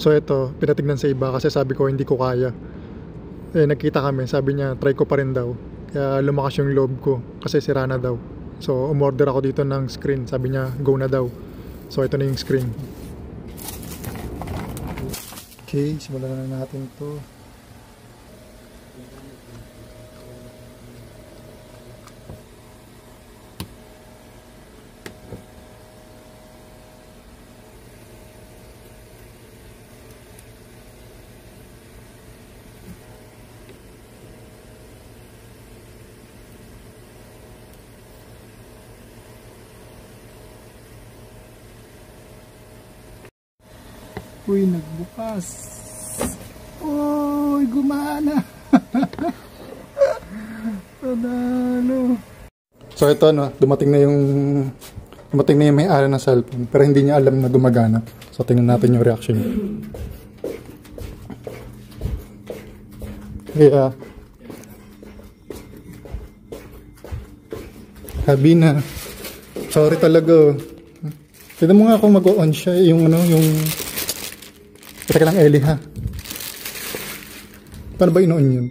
So ito, pinatignan sa iba kasi sabi ko hindi ko kaya. Eh nagkita kami, sabi niya try ko pa rin daw. Kaya lumakas yung loob ko kasi sira na daw. So umorder ako dito ng screen, sabi niya go na daw. So ito na yung screen. Okay, simulan na natin to. Uy, nagbukas. Uy, gumana. Tadano. So ito dumating na yung may-ari ng cellphone pero hindi niya alam na gumagana. So tingnan natin yung reaction niya. Yeah. Habi na. Sorry talaga. Tignan mo nga kung mag-on siya yung Teka lang, Eli ha. Paano ba in-on yun?